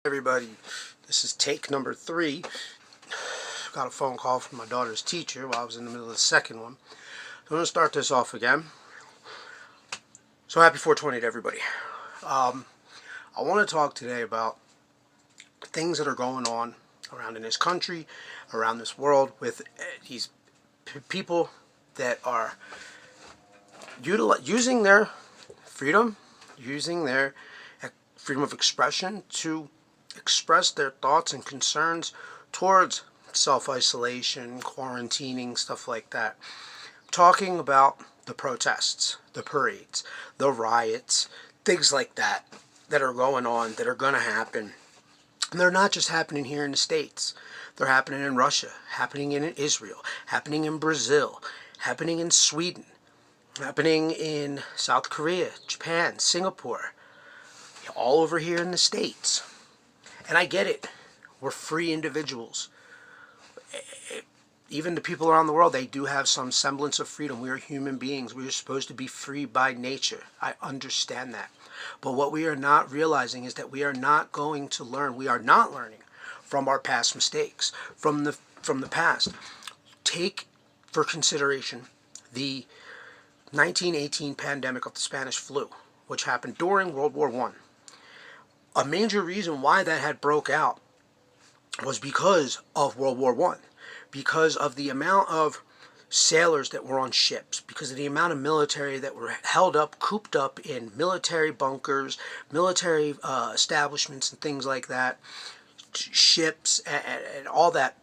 Everybody, this is take number 3. Got a phone call from my daughter's teacher while I was in the middle of the second one. So I'm going to start this off again. So happy 420 to everybody. I want to talk today about things that are going on around in this country, around this world, with these people that are using their freedom, using their freedom of expression to express their thoughts and concerns towards self-isolation, quarantining, stuff like that. Talking about the protests, the parades, the riots, things like that that are going on, that are going to happen. And they're not just happening here in the States. They're happening in Russia, happening in Israel, happening in Brazil, happening in Sweden, happening in South Korea, Japan, Singapore, all over here in the States. And I get it. We're free individuals. Even the people around the world, they do have some semblance of freedom. We are human beings. We are supposed to be free by nature. I understand that. But what we are not realizing is that we are not going to learn. We are not learning from our past mistakes, from the past. Take for consideration the 1918 pandemic of the Spanish flu, which happened during World War I. A major reason why that had broke out was because of World War I, because of the amount of sailors that were on ships, because of the amount of military that were held up, cooped up in military bunkers, military establishments and things like that, ships and all that.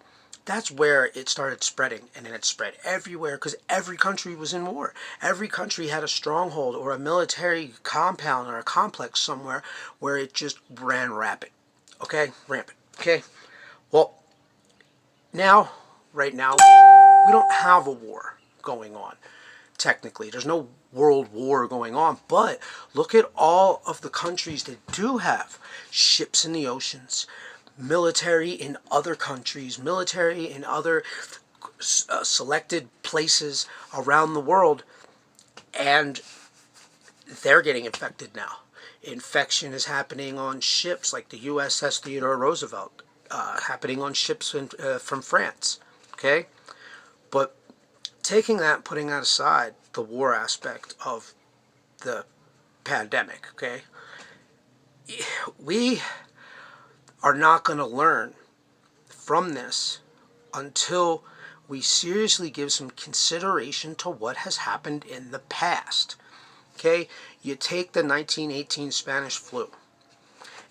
That's where it started spreading, and then it spread everywhere because every country was in war. Every country had a stronghold or a military compound or a complex somewhere where it just ran rampant. Okay? Rampant. Okay? Well, right now, we don't have a war going on. Technically, there's no world war going on, but look at all of the countries that do have ships in the oceans, military in other countries, military in other selected places around the world, and they're getting infected now. Infection is happening on ships like the USS Theodore Roosevelt, happening on ships from France. Okay? But taking that, putting that aside, the war aspect of the pandemic, okay? We are not going to learn from this until we seriously give some consideration to what has happened in the past. Okay? You take the 1918 Spanish flu.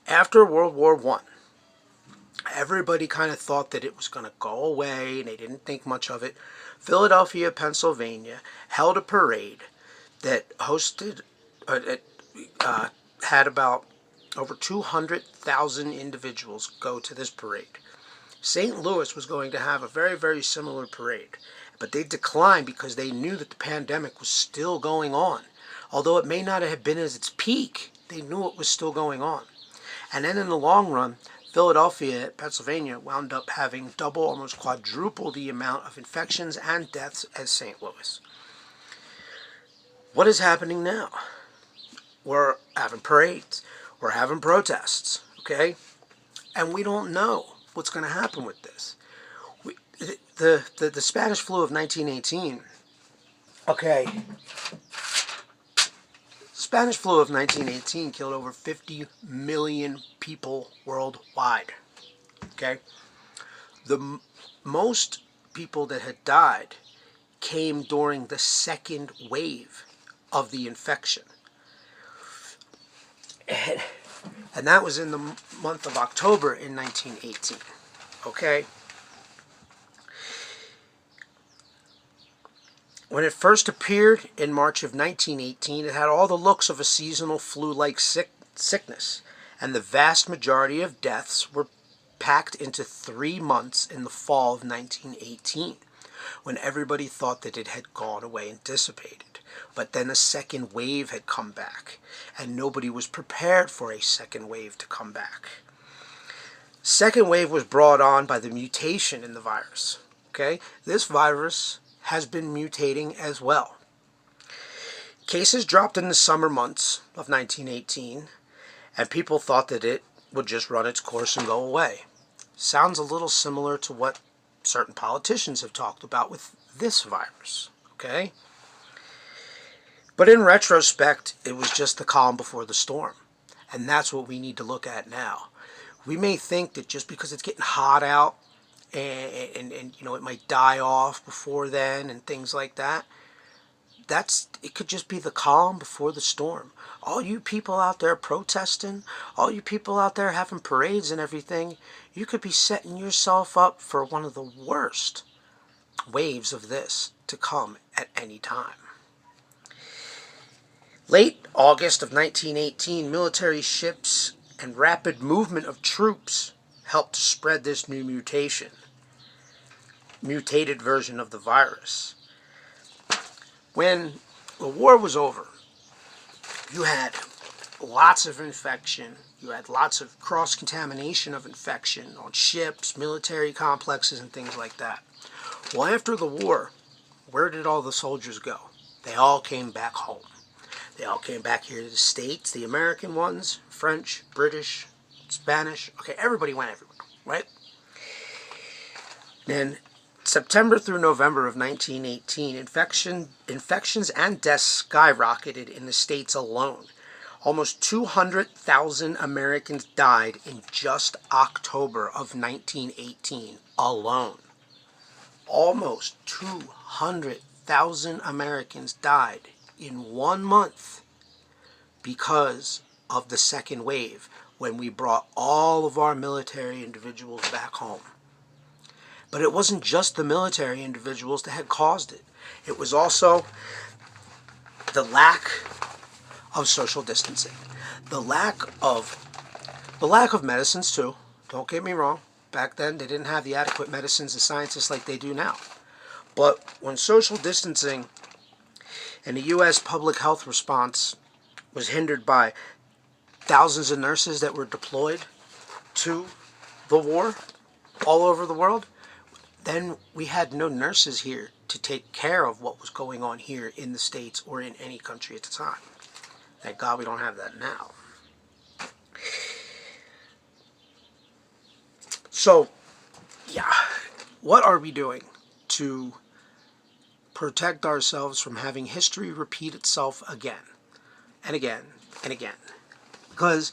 After World War I, everybody kind of thought that it was going to go away, and they didn't think much of it. Philadelphia, Pennsylvania held a parade that hosted, had about over 200,000 individuals go to this parade. St. Louis was going to have a very, very similar parade, but they declined because they knew that the pandemic was still going on. Although it may not have been at its peak, they knew it was still going on. And then in the long run, Philadelphia, Pennsylvania, wound up having double, almost quadruple the amount of infections and deaths as St. Louis. What is happening now? We're having parades. We're having protests. Okay? And we don't know what's going to happen with this. The Spanish flu of 1918, okay, Spanish flu of 1918 killed over 50 million people worldwide. Okay? The most people that had died came during the second wave of the infection. And that was in the month of October in 1918. Okay? When it first appeared in March of 1918, it had all the looks of a seasonal flu-like sickness, and the vast majority of deaths were packed into 3 months in the fall of 1918, when everybody thought that it had gone away and dissipated. But then a second wave had come back, and nobody was prepared for a second wave to come back. Second wave was brought on by the mutation in the virus. Okay? This virus has been mutating as well. Cases dropped in the summer months of 1918, and people thought that it would just run its course and go away. Sounds a little similar to what certain politicians have talked about with this virus, okay? But in retrospect, it was just the calm before the storm. And that's what we need to look at now. We may think that just because it's getting hot out and you know, it might die off before then and things like that, it could just be the calm before the storm. All you people out there protesting, all you people out there having parades and everything, you could be setting yourself up for one of the worst waves of this to come at any time. Late August of 1918, military ships and rapid movement of troops helped to spread this new mutated version of the virus. When the war was over, you had lots of infection, you had lots of cross-contamination of infection on ships, military complexes, and things like that. Well, after the war, where did all the soldiers go? They all came back home. They all came back here to the States, the American ones, French, British, Spanish. Okay, everybody went everywhere, right? Then September through November of 1918, infections and deaths skyrocketed in the States alone. Almost 200,000 Americans died in just October of 1918 alone. Almost 200,000 Americans died in 1 month because of the second wave, when we brought all of our military individuals back home. But it wasn't just the military individuals that had caused it. It was also the lack of social distancing. The lack of medicines too. Don't get me wrong. Back then they didn't have the adequate medicines and scientists like they do now. But when social distancing and the U.S. public health response was hindered by thousands of nurses that were deployed to the war all over the world, then we had no nurses here to take care of what was going on here in the States or in any country at the time. Thank God we don't have that now. So, yeah, what are we doing to protect ourselves from having history repeat itself again and again and again? Because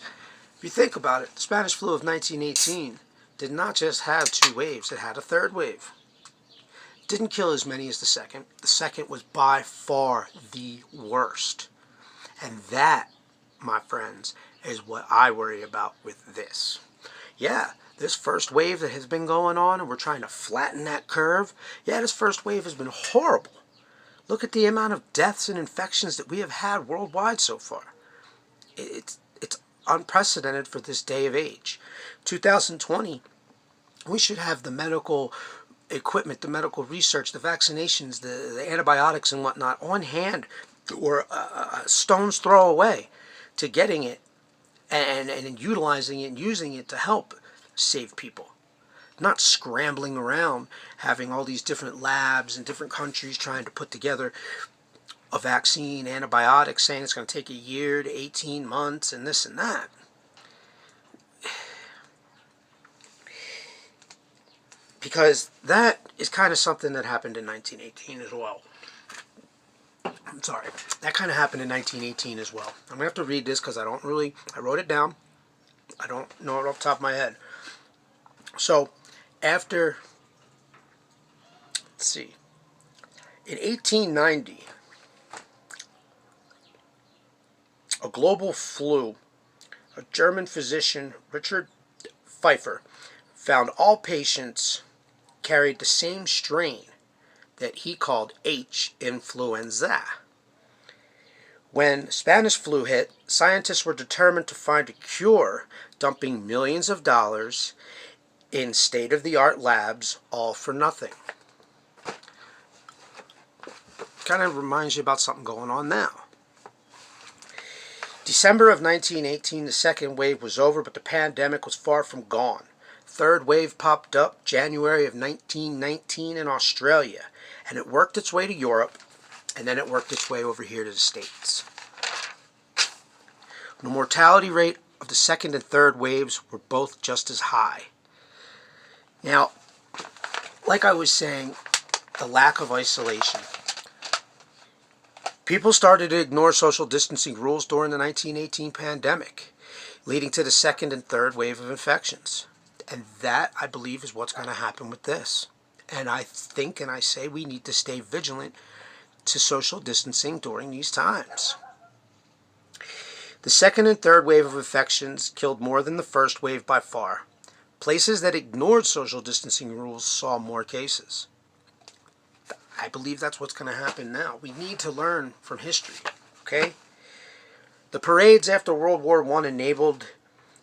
if you think about it, the Spanish flu of 1918 did not just have 2 waves, it had a 3rd wave. It didn't kill as many as the second. The second was by far the worst. And that, my friends, is what I worry about with this. Yeah, this first wave that has been going on, and we're trying to flatten that curve, yeah, this first wave has been horrible. Look at the amount of deaths and infections that we have had worldwide so far. It's unprecedented for this day of age. 2020, we should have the medical equipment, the medical research, the vaccinations, the antibiotics and whatnot on hand, or a stone's throw away to getting it and utilizing it and using it to help save people. Not scrambling around, having all these different labs in different countries trying to put together a vaccine, antibiotics, saying it's going to take a year to 18 months and this and that. Because that is kind of something that happened in 1918 as well. I'm sorry. That kind of happened in 1918 as well. I'm going to have to read this because I wrote it down. I don't know it off the top of my head. So, let's see. In 1890, a global flu, a German physician, Richard Pfeiffer, found all patients carried the same strain that he called H. influenza. When Spanish flu hit, scientists were determined to find a cure, dumping millions of dollars in state-of-the-art labs, all for nothing. Kind of reminds you about something going on now. December of 1918, the second wave was over, but the pandemic was far from gone. Third wave popped up January of 1919 in Australia, and it worked its way to Europe, and then it worked its way over here to the States. The mortality rate of the second and third waves were both just as high. Now, like I was saying, the lack of isolation. People started to ignore social distancing rules during the 1918 pandemic, leading to the second and third wave of infections. And that, I believe, is what's going to happen with this. And I think and I say we need to stay vigilant to social distancing during these times. The second and third wave of infections killed more than the first wave by far. Places that ignored social distancing rules saw more cases. I believe that's what's going to happen now. We need to learn from history, okay? The parades after World War I enabled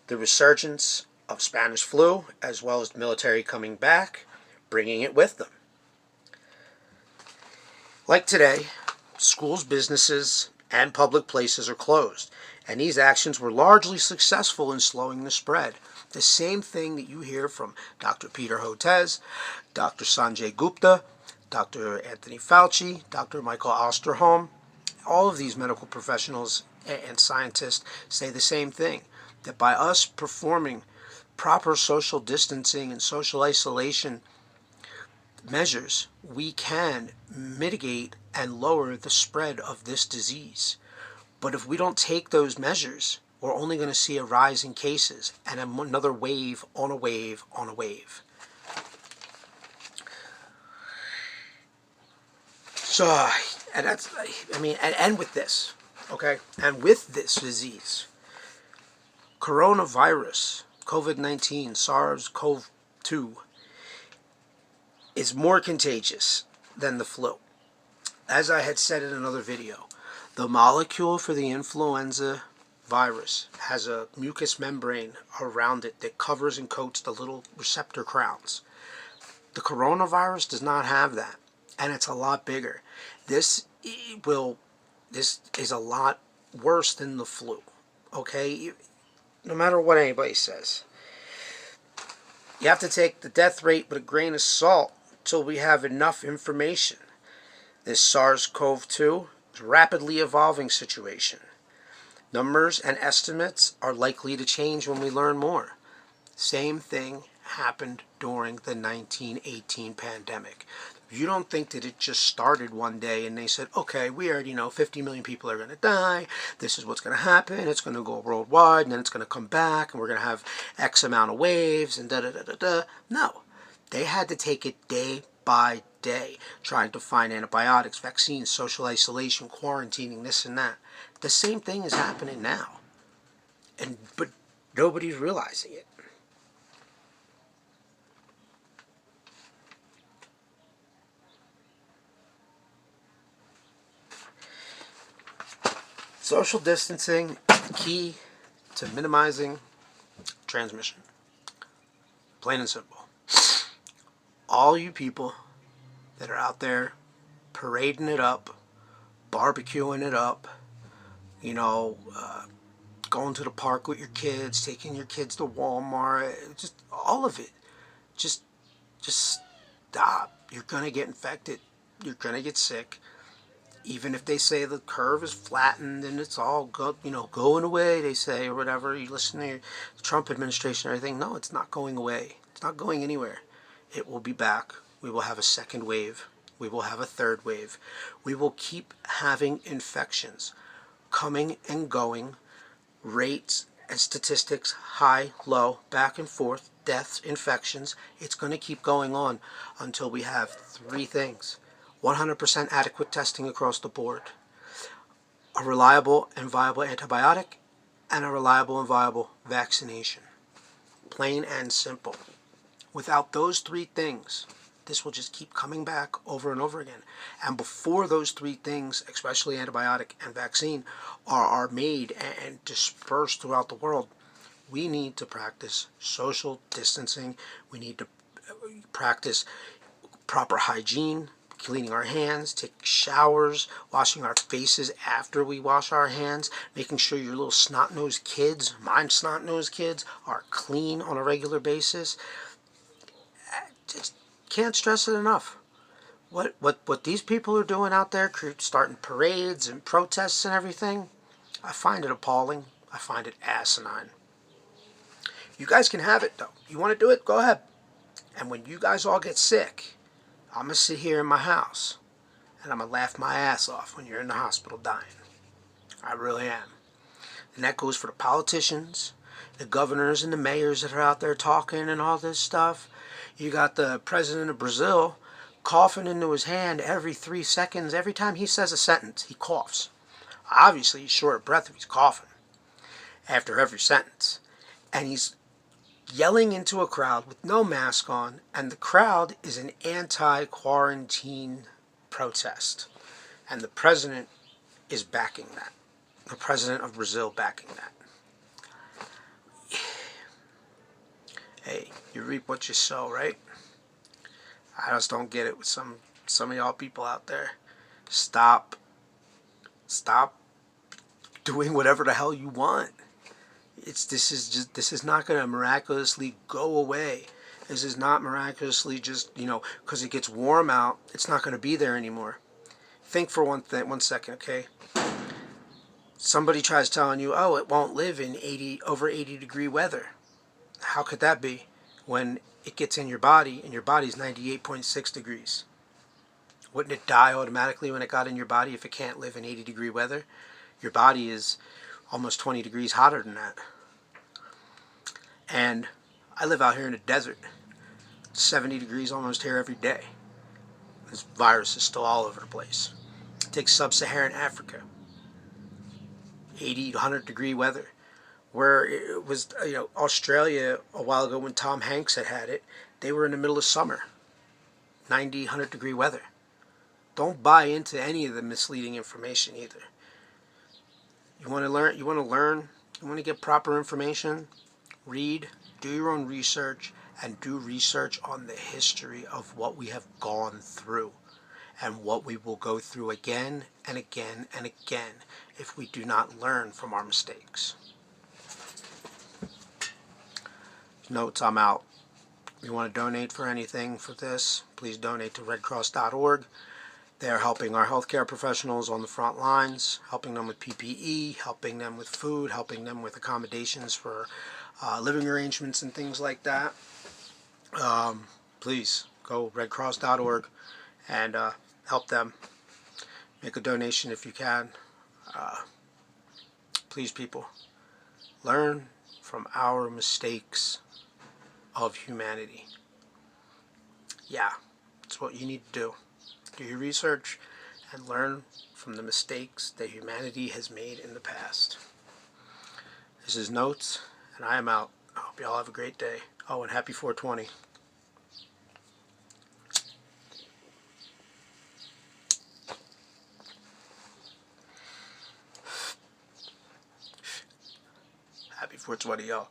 the resurgence of Spanish flu, as well as the military coming back, bringing it with them. Like today, schools, businesses, and public places are closed, and these actions were largely successful in slowing the spread. The same thing that you hear from Dr. Peter Hotez, Dr. Sanjay Gupta, Dr. Anthony Fauci, Dr. Michael Osterholm. All of these medical professionals and scientists say the same thing, that by us performing proper social distancing and social isolation measures, we can mitigate and lower the spread of this disease. But if we don't take those measures, we're only going to see a rise in cases and another wave on a wave on a wave. So, and that's, I mean, and with this, okay, and with this disease, coronavirus, COVID-19, SARS-CoV-2, is more contagious than the flu. As I had said in another video, the molecule for the influenza virus has a mucous membrane around it that covers and coats the little receptor crowns. The coronavirus does not have that, and it's a lot bigger. This is a lot worse than the flu, okay? No matter what anybody says. You have to take the death rate with a grain of salt until we have enough information. This SARS-CoV-2 is a rapidly evolving situation. Numbers and estimates are likely to change when we learn more. Same thing happened during the 1918 pandemic. You don't think that it just started one day and they said, okay, we already know 50 million people are going to die. This is what's going to happen. It's going to go worldwide and then it's going to come back and we're going to have X amount of waves and da-da-da-da-da. No. They had to take it day by day, trying to find antibiotics, vaccines, social isolation, quarantining, this and that. The same thing is happening now. But nobody's realizing it. Social distancing is the key to minimizing transmission. Plain and simple. All you people that are out there parading it up, barbecuing it up, going to the park with your kids, taking your kids to Walmart, just all of it. Just stop. You're going to get infected. You're going to get sick. Even if they say the curve is flattened and it's all going away, they say, or whatever, you listen to the Trump administration and everything. No, it's not going away. It's not going anywhere. It will be back. We will have a second wave. We will have a third wave. We will keep having infections coming and going, rates and statistics, high, low, back and forth, deaths, infections. It's going to keep going on until we have three things. 100% adequate testing across the board, a reliable and viable antibiotic, and a reliable and viable vaccination. Plain and simple. Without those three things, this will just keep coming back over and over again. And before those three things, especially antibiotic and vaccine, are made and dispersed throughout the world, we need to practice social distancing. We need to practice proper hygiene, cleaning our hands, taking showers, washing our faces after we wash our hands, making sure your little snot-nosed kids, my snot-nosed kids, are clean on a regular basis. Just can't stress it enough. What these people are doing out there, starting parades and protests and everything, I find it appalling. I find it asinine. You guys can have it, though. You want to do it? Go ahead. And when you guys all get sick, I'm going to sit here in my house, and I'm going to laugh my ass off when you're in the hospital dying. I really am. And that goes for the politicians, the governors and the mayors that are out there talking and all this stuff. You got the president of Brazil coughing into his hand every 3 seconds. Every time he says a sentence, he coughs. Obviously, he's short of breath if he's coughing after every sentence. And he's yelling into a crowd with no mask on, and the crowd is an anti-quarantine protest. And the president is backing that. The president of Brazil backing that. Hey, you reap what you sow, right? I just don't get it with some of y'all people out there. Stop doing whatever the hell you want. This is not going to miraculously go away. This is not miraculously just, because it gets warm out, it's not going to be there anymore. Think for one second, okay? Somebody tries telling you, oh, it won't live in over 80 degree weather. How could that be when it gets in your body and your body's 98.6 degrees? Wouldn't it die automatically when it got in your body if it can't live in 80 degree weather? Your body is almost 20 degrees hotter than that. And I live out here in the desert. 70 degrees almost here every day. This virus is still all over the place. Take sub-Saharan Africa. 80 to 100 degree weather. Where it was, Australia a while ago when Tom Hanks had it, they were in the middle of summer. 90, 100 degree weather. Don't buy into any of the misleading information either. You want to learn, you want to get proper information, read, do your own research, and do research on the history of what we have gone through and what we will go through again and again and again if we do not learn from our mistakes. Notes, I'm out. If you want to donate for anything for this, please donate to redcross.org. They're helping our healthcare professionals on the front lines, helping them with PPE, helping them with food, helping them with accommodations for living arrangements and things like that. Please go redcross.org and help them. Make a donation if you can. Please, people, learn from our mistakes of humanity. Yeah, that's what you need to do. Do your research and learn from the mistakes that humanity has made in the past. This is Notes, and I am out. I hope y'all have a great day. Oh, and happy 420. Happy 420, y'all.